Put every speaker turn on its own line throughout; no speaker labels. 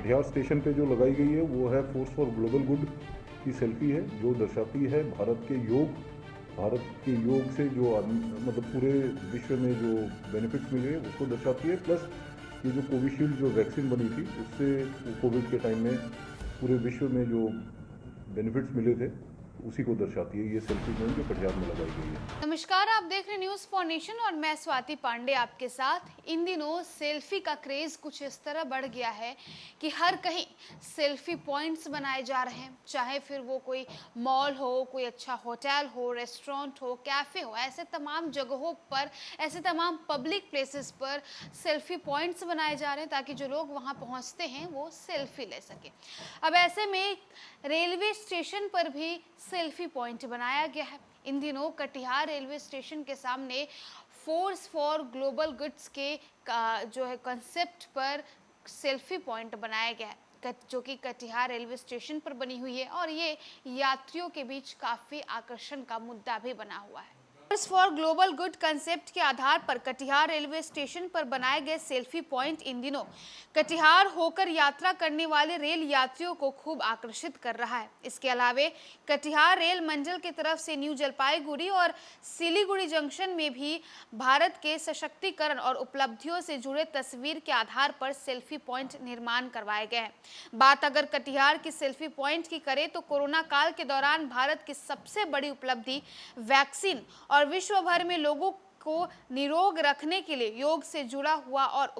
Katihar station पे जो लगाई गई है वो है फोर्स फॉर ग्लोबल गुड की सेल्फी है, जो दर्शाती है भारत के योग से जो मतलब पूरे विश्व में जो बेनिफिट्स मिले हैं उसको दर्शाती है। प्लस ये जो कोविशील्ड जो वैक्सीन बनी थी उससे कोविड के टाइम में पूरे विश्व में जो बेनिफिट्स मिले थे उसी को दर्शाती है ये सेल्फी पॉइंट जो कटिहार में लगाई गई है।
नमस्कार, आप देख रहे न्यूज फॉर नेशन और मैं स्वाति पांडे आपके साथ। इन दिनों सेल्फी का क्रेज कुछ इस तरह बढ़ गया है कि हर कहीं सेल्फी पॉइंट्स बनाए जा रहे हैं, चाहे फिर वो कोई मॉल हो, कोई अच्छा होटल हो, रेस्टोरेंट हो, कैफे हो, ऐसे तमाम जगहों पर, ऐसे तमाम पब्लिक प्लेसेस पर सेल्फी पॉइंट्स बनाए जा रहे हैं ताकि जो लोग वहां पहुंचते हैं वो सेल्फी ले सके। अब ऐसे में रेलवे स्टेशन पर भी सेल्फी पॉइंट बनाया गया है। इन दिनों कटिहार रेलवे स्टेशन के सामने फोर्स फॉर ग्लोबल गुड्स के जो है कंसेप्ट पर सेल्फी पॉइंट बनाया गया है, जो कि कटिहार रेलवे स्टेशन पर बनी हुई है और ये यात्रियों के बीच काफी आकर्षण का मुद्दा भी बना हुआ है। Force for global good concept के आधार पर कटिहार रेलवे स्टेशन पर बनाए गए सेल्फी पॉइंट इन दिनों कटिहार होकर यात्रा करने वाले रेल यात्रियों को खूब आकर्षित कर रहा है। इसके अलावे कटिहार रेल मंडल की तरफ से न्यू जलपाईगुड़ी और सिलीगुड़ी जंक्शन में भी भारत के सशक्तिकरण और उपलब्धियों से जुड़े तस्वीर के आधार पर सेल्फी पॉइंट निर्माण करवाए गए हैं। बात अगर कटिहार की सेल्फी पॉइंट की करें तो कोरोना काल के दौरान भारत की सबसे बड़ी उपलब्धि वैक्सीन और विश्व भर में लोगों को निरोग रखने के लिए योग से जुड़ा हुआ और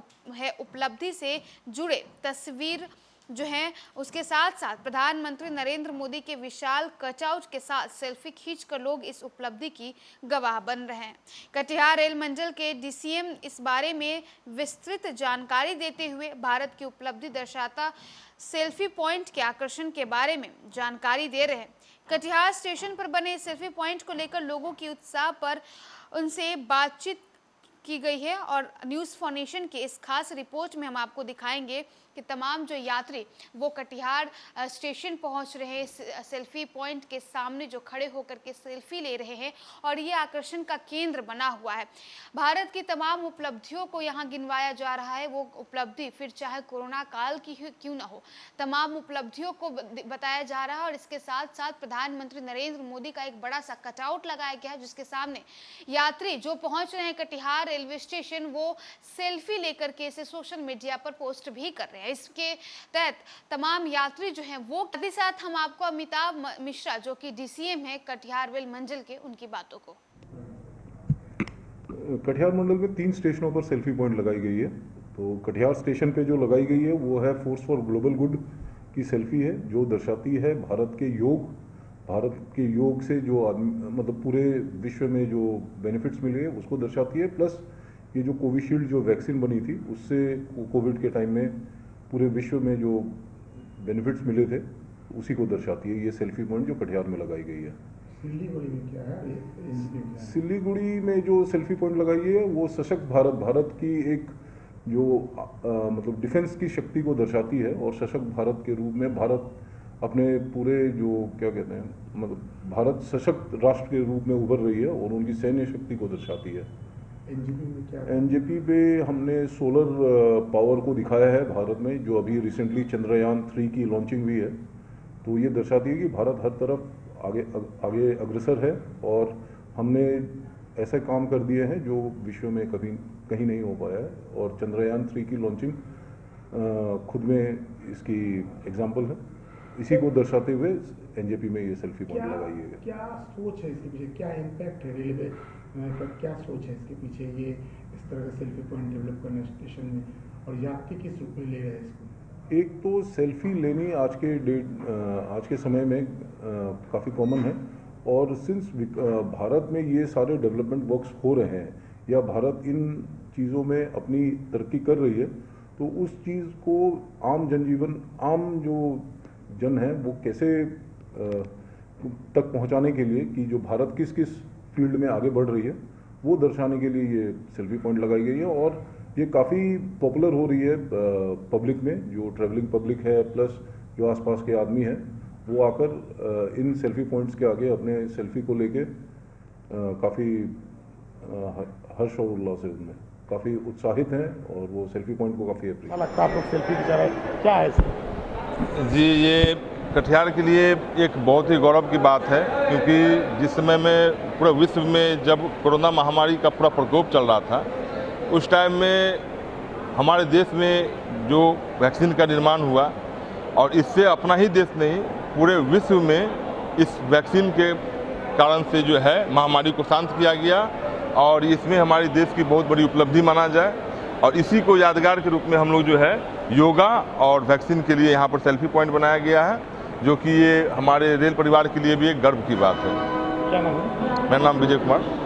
उपलब्धि से जुड़े तस्वीर जो है, उसके साथ साथ प्रधानमंत्री नरेंद्र मोदी के विशाल कटआउट के साथ सेल्फी खींचकर लोग इस उपलब्धि की गवाह बन रहे हैं। कटिहार रेल मंडल के डीसीएम इस बारे में विस्तृत जानकारी देते हुए भारत की उपलब्धि दर्शाता सेल्फी पॉइंट के आकर्षण के बारे में जानकारी दे रहे हैं। कटिहार स्टेशन पर बने सेल्फी पॉइंट को लेकर लोगों की उत्साह पर उनसे बातचीत की गई है और न्यूज़ फॉर नेशन की इस खास रिपोर्ट में हम आपको दिखाएंगे कि तमाम जो यात्री वो कटिहार स्टेशन पहुंच रहे हैं, सेल्फी पॉइंट के सामने जो खड़े होकर के सेल्फी ले रहे हैं और ये आकर्षण का केंद्र बना हुआ है। भारत की तमाम उपलब्धियों को यहाँ गिनवाया जा रहा है। वो उपलब्धि फिर चाहे कोरोना काल की क्यों ना हो, तमाम उपलब्धियों को बताया जा रहा है और इसके साथ साथ प्रधानमंत्री नरेंद्र मोदी का एक बड़ा सा कटआउट लगाया गया है जिसके सामने यात्री जो पहुंच रहे हैं कटिहार रेलवे स्टेशन वो सेल्फी लेकर के इसे सोशल मीडिया पर पोस्ट भी कर रहे हैं। इसके तहत तमाम यात्री जो हैं वो के साथ हम आपको अमिताभ मिश्रा जो कि डीसीएम है कटिहार रेल मंडल के, उनकी बातों को।
कटिहार मंडल में 3 स्टेशनों पर सेल्फी पॉइंट लगाई गई है। तो कटिहार स्टेशन पे जो लगाई गई है वो है फोर्स फॉर ग्लोबल गुड की सेल्फी है, जो दर्शाती है भारत के योग से जो मतलब पूरे विश्व में जो बेनिफिट्स मिले हैं उसको दर्शाती है। प्लस ये जो कोविशील्ड जो वैक्सीन बनी थी उससे कोविड के टाइम में पूरे विश्व में जो बेनिफिट्स मिले थे उसी को दर्शाती है ये सेल्फी पॉइंट जो कटिहार में लगाई गई है।
सिलीगुड़ी में क्या है?
सिलीगुड़ी में जो सेल्फी पॉइंट लगाई है वो सशक्त भारत की एक जो मतलब डिफेंस की शक्ति को दर्शाती है और सशक्त भारत के रूप में भारत अपने पूरे जो क्या कहते हैं मतलब भारत सशक्त राष्ट्र के रूप में उभर रही है और उनकी सैन्य शक्ति को दर्शाती है। एनजेपी पे हमने सोलर पावर को दिखाया है भारत में, जो अभी रिसेंटली चंद्रयान 3 की लॉन्चिंग हुई है। तो ये दर्शाती है कि भारत हर तरफ आगे अग्रसर है और हमने ऐसे काम कर दिए हैं जो विश्व में कभी कहीं नहीं हो पाया है और चंद्रयान 3 की लॉन्चिंग खुद में इसकी एग्जाम्पल है। इसी को दर्शाते हुए एनजेपी में ये सेल्फी पॉइंट लगाई है।
क्या सोच है इसके पीछे, क्या इम्पैक्ट है रेलवे का, क्या सोच है इसके पीछे ये इस तरह का सेल्फी पॉइंट डेवलप करना स्टेशन में, और यात्री किस रूप में ले रहे हैं इसको?
एक तो सेल्फी लेनी आज के समय में काफ़ी कॉमन है और सिंस भारत में ये सारे डेवलपमेंट वर्क्स हो रहे हैं या भारत इन चीज़ों में अपनी तरक्की कर रही है, तो उस चीज़ को आम जो जन है वो कैसे तक पहुंचाने के लिए कि जो भारत किस फील्ड में आगे बढ़ रही है वो दर्शाने के लिए ये सेल्फी पॉइंट लगाई गई है और ये काफ़ी पॉपुलर हो रही है पब्लिक में, जो ट्रैवलिंग पब्लिक है प्लस जो आसपास के आदमी हैं वो आकर इन सेल्फी पॉइंट्स के आगे अपने सेल्फी को लेके काफ़ी हर्ष और उल्लास है उनमें। काफ़ी उत्साहित हैं और वो सेल्फी पॉइंट को काफ़ी
क्या लगता है आप लोग सेल्फी खिंचा रहे हैं, क्या है इसमें?
जी, ये कटिहार के लिए एक बहुत ही गौरव की बात है, क्योंकि जिस समय में पूरे विश्व में जब कोरोना महामारी का पूरा प्रकोप चल रहा था, उस टाइम में हमारे देश में जो वैक्सीन का निर्माण हुआ और इससे अपना ही देश नहीं पूरे विश्व में इस वैक्सीन के कारण से जो है महामारी को शांत किया गया और इसमें हमारे देश की बहुत बड़ी उपलब्धि माना जाए। और इसी को यादगार के रूप में हम लोग जो है योगा और वैक्सीन के लिए यहाँ पर सेल्फी पॉइंट बनाया गया है, जो कि ये हमारे रेल परिवार के लिए भी एक गर्व की बात है।
क्या नाम है?
मेरा नाम विजय कुमार।